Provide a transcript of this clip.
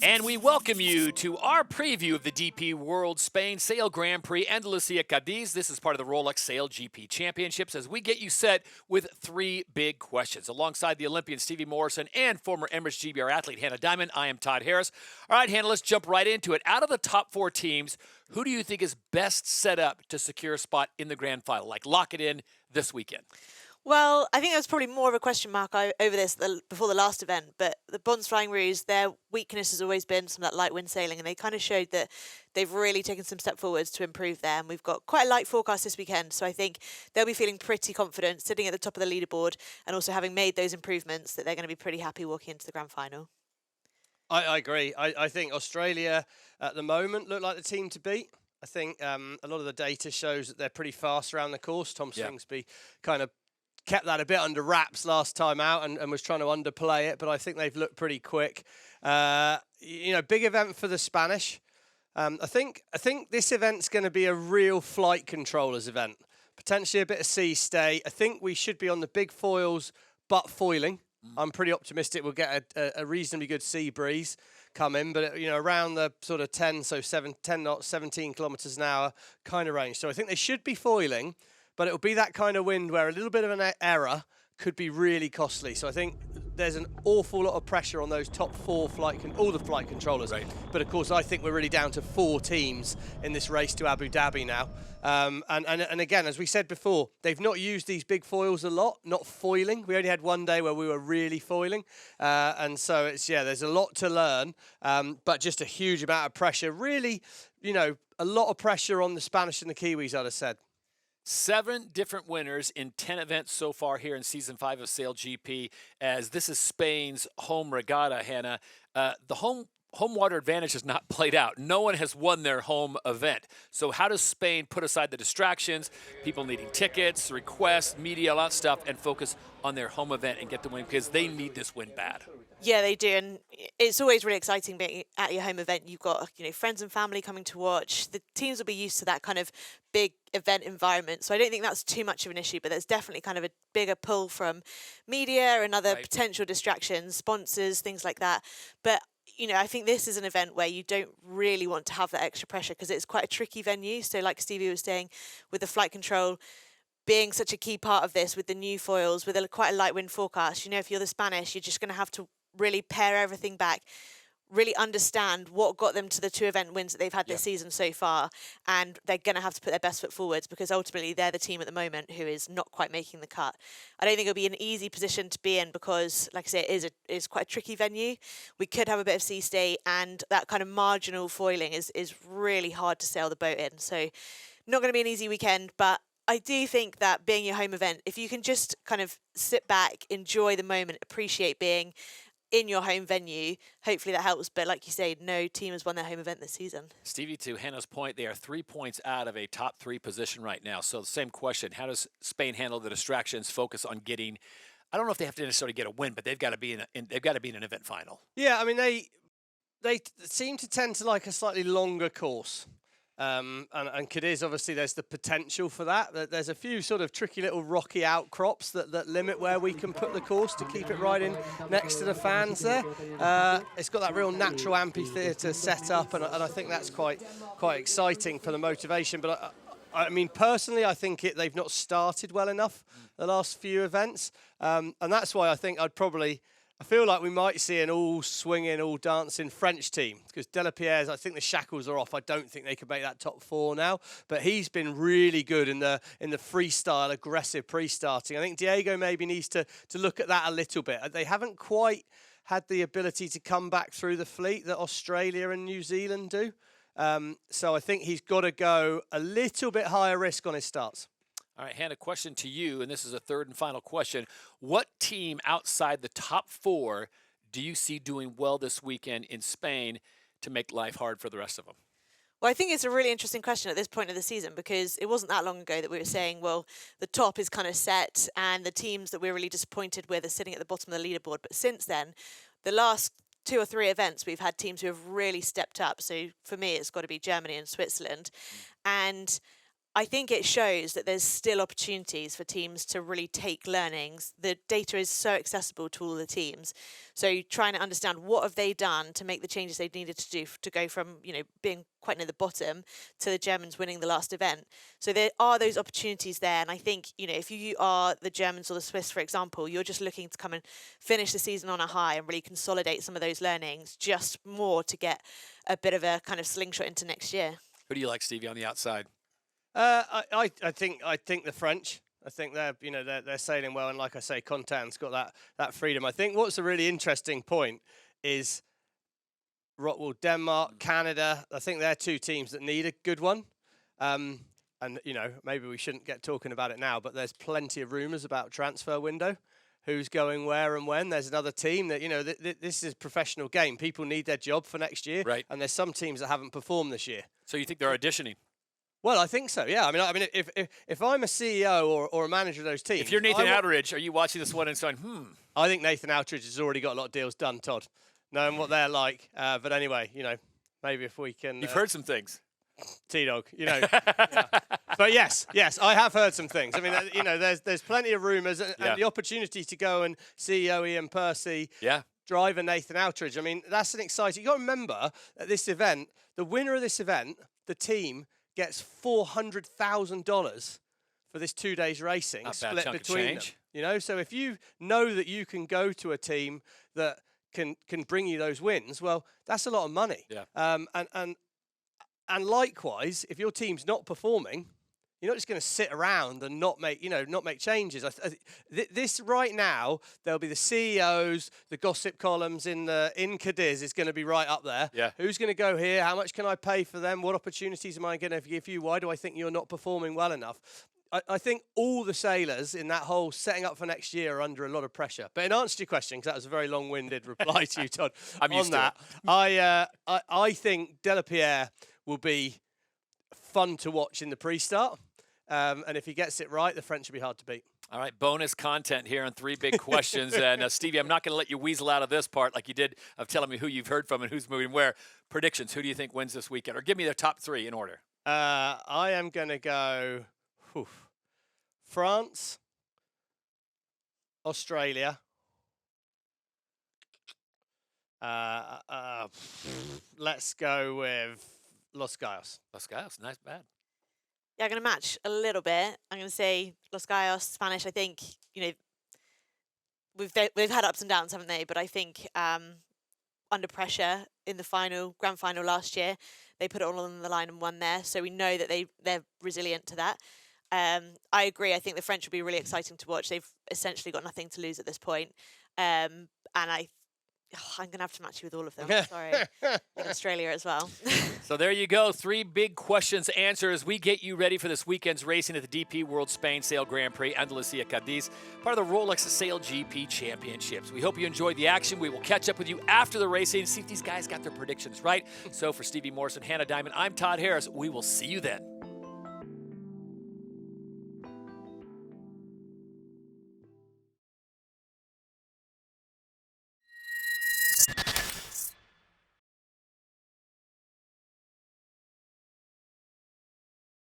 And we welcome you to our preview of the DP World Spain Sail Grand Prix Andalusia Cádiz. This is part of the Rolex SailGP Championships as we get you set with three big questions. Alongside the Olympian Stevie Morrison and former Emirates GBR athlete Hannah Diamond, I am Todd Harris. All right, Hannah, let's jump right into it. Out of the top four teams, who do you think is best set up to secure a spot in the grand final? Like lock it in this weekend. Well, I think there was probably more of a question mark over this before the last event, but the Bonds Flying Rouge, their weakness has always been some of that light wind sailing, and they kind of showed that they've really taken some step forwards to improve there. And we've got quite a light forecast this weekend, so I think they'll be feeling pretty confident sitting at the top of the leaderboard and also having made those improvements that they're going to be pretty happy walking into the grand final. I agree. I think Australia at the moment look like the team to beat. I think a lot of the data shows that they're pretty fast around the course. Tom Slingsby kind of kept that a bit under wraps last time out and was trying to underplay it, but I think they've looked pretty quick. Big event for the Spanish. I think this event's going to be a real flight controllers event, potentially a bit of sea stay. I think we should be on the big foils, but foiling. I'm pretty optimistic we'll get a reasonably good sea breeze come in, but around the sort of 10 knots, 17 kilometers an hour kind of range. So I think they should be foiling, but it'll be that kind of wind where a little bit of an error could be really costly. So I think there's an awful lot of pressure on those top four all the flight controllers. Right. But of course, I think we're really down to four teams in this race to Abu Dhabi now. And again, as we said before, they've not used these big foils a lot, not foiling. We only had one day where we were really foiling. And so there's a lot to learn, but just a huge amount of pressure. Really, a lot of pressure on the Spanish and the Kiwis, I'd have said. 7 different winners in 10 events so far here in Season 5 of SailGP, as this is Spain's home regatta, Hannah. The home water advantage has not played out. No one has won their home event. So how does Spain put aside the distractions, people needing tickets, requests, media, a lot of stuff, and focus on their home event and get the win? Because they need this win bad. Yeah, they do, and it's always really exciting being at your home event. You've got friends and family coming to watch. The teams will be used to that kind of big event environment, so I don't think that's too much of an issue. But there's definitely kind of a bigger pull from media and other potential distractions, sponsors, things like that. But I think this is an event where you don't really want to have that extra pressure because it's quite a tricky venue. So, like Stevie was saying, with the flight control being such a key part of this, with the new foils, with quite a light wind forecast, if you're the Spanish, you're just going to have to really pare everything back, really understand what got them to the 2 event wins that they've had this season so far, and they're going to have to put their best foot forwards because ultimately they're the team at the moment who is not quite making the cut. I don't think it'll be an easy position to be in because, like I say, it is quite a tricky venue. We could have a bit of sea stay, and that kind of marginal foiling is really hard to sail the boat in. So not going to be an easy weekend, but I do think that being your home event, if you can just kind of sit back, enjoy the moment, appreciate being in your home venue, hopefully that helps. But like you say, no team has won their home event this season. Stevie, to Hannah's point, they are 3 points out of a top 3 position right now. So the same question, how does Spain handle the distractions, focus on getting, I don't know if they have to necessarily get a win, but they've got to be in an event final. Yeah, I mean, they seem to tend to like a slightly longer course. And Cádiz, obviously, there's the potential for that. There's a few sort of tricky little rocky outcrops that limit where we can put the course to keep it right in next to the fans there. It's got that real natural amphitheatre set up, and I think that's quite exciting for the motivation. But I mean, personally, I think they've not started well enough the last few events, and that's why I think I feel like we might see an all-swinging, all-dancing French team because Delapierre's, I think the shackles are off. I don't think they could make that top 4 now. But he's been really good in the freestyle, aggressive pre-starting. I think Diego maybe needs to look at that a little bit. They haven't quite had the ability to come back through the fleet that Australia and New Zealand do. So I think he's got to go a little bit higher risk on his starts. All right, Hannah, question to you, and this is a third and final question. What team outside the top 4 do you see doing well this weekend in Spain to make life hard for the rest of them? Well, I think it's a really interesting question at this point of the season because it wasn't that long ago that we were saying, well, the top is kind of set and the teams that we're really disappointed with are sitting at the bottom of the leaderboard. But since then, the last 2 or 3 events, we've had teams who have really stepped up. So for me, it's got to be Germany and Switzerland. And I think it shows that there's still opportunities for teams to really take learnings. The data is so accessible to all the teams. So trying to understand what have they done to make the changes they needed to do to go from, being quite near the bottom to the Germans winning the last event. So there are those opportunities there. And I think, if you are the Germans or the Swiss, for example, you're just looking to come and finish the season on a high and really consolidate some of those learnings just more to get a bit of a kind of slingshot into next year. Who do you like, Stevie, on the outside? I think the French. I think they're sailing well, and like I say, Contan's got that freedom. I think what's a really interesting point is Denmark, Canada. I think they're two teams that need a good one. And maybe we shouldn't get talking about it now, but there's plenty of rumours about transfer window. Who's going where and when? There's another team that this is a professional game. People need their job for next year, right? And there's some teams that haven't performed this year. So you think they're auditioning? Well, I think so. Yeah. I mean, if I'm a CEO or a manager of those teams, if you're Nathan Outridge, are you watching this one and saying, I think Nathan Outridge has already got a lot of deals done, Todd, knowing what they're like. But anyway, maybe if we can. You've heard some things. T-Dog, Yeah. But yes, I have heard some things. I mean, there's plenty of rumours and the opportunity to go and see Ian Percy. Yeah. Driver Nathan Outridge. I mean, that's an exciting. You got to remember at this event, the winner of this event, the team gets $400,000 for this 2 days racing, Not split bad chunk between of change. them. So if you know that you can go to a team that can bring you those wins, well, that's a lot of money. Yeah. And likewise, if your team's not performing, you're not just going to sit around and not make changes. This right now, there'll be the CEOs, the gossip columns in Cádiz is going to be right up there. Yeah. Who's going to go here? How much can I pay for them? What opportunities am I going to give you? Why do I think you're not performing well enough? I think all the sailors in that whole setting up for next year are under a lot of pressure. But in answer to your question, because that was a very long-winded reply to you, Todd, I'm used to it. I think Delapierre will be fun to watch in the pre-start. And if he gets it right, the French will be hard to beat. All right, bonus content here on 3 big questions. And Stevie, I'm not going to let you weasel out of this part like you did of telling me who you've heard from and who's moving where. Predictions, who do you think wins this weekend? Or give me their top 3 in order. I am going to go France, Australia. Let's go with Los Gallos. Los Gallos, nice, bad. Yeah, I'm going to match a little bit. I'm going to say Los Gallos, Spanish. I think, they've had ups and downs, haven't they? But I think under pressure in the grand final last year, they put it all on the line and won there. So we know that they're resilient to that. I agree. I think the French will be really exciting to watch. They've essentially got nothing to lose at this point. And I'm going to have to match you with all of them. Sorry. In Australia as well. So there you go. 3 big questions answered as we get you ready for this weekend's racing at the DP World Spain Sail Grand Prix Andalusia Cádiz, part of the Rolex SailGP Championships. We hope you enjoyed the action. We will catch up with you after the racing, see if these guys got their predictions right. So for Stevie Morrison, Hannah Diamond, I'm Todd Harris. We will see you then.